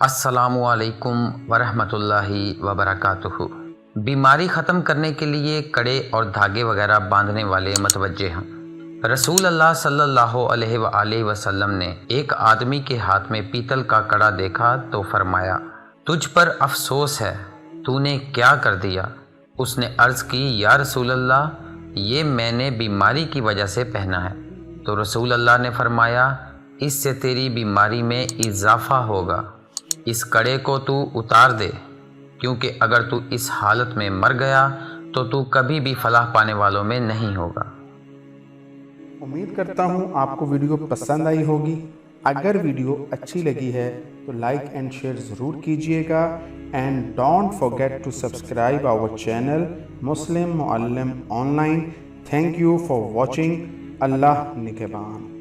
السلام علیکم ورحمۃ اللہ وبرکاتہ۔ بیماری ختم کرنے کے لیے کڑے اور دھاگے وغیرہ باندھنے والے متوجہ ہیں۔ رسول اللہ صلی اللہ علیہ وآلہ وسلم نے ایک آدمی کے ہاتھ میں پیتل کا کڑا دیکھا تو فرمایا، تجھ پر افسوس ہے، تو نے کیا کر دیا؟ اس نے عرض کی، یا رسول اللہ، یہ میں نے بیماری کی وجہ سے پہنا ہے۔ تو رسول اللہ نے فرمایا، اس سے تیری بیماری میں اضافہ ہوگا، اس کڑے کو تو اتار دے، کیونکہ اگر تو اس حالت میں مر گیا تو تو کبھی بھی فلاح پانے والوں میں نہیں ہوگا۔ امید کرتا ہوں آپ کو ویڈیو پسند آئی ہوگی۔ اگر ویڈیو اچھی لگی ہے تو لائک اینڈ شیئر ضرور کیجئے گا، and don't forget to subscribe our channel مسلم معلم online. Thank you for watching. اللہ نگہبان۔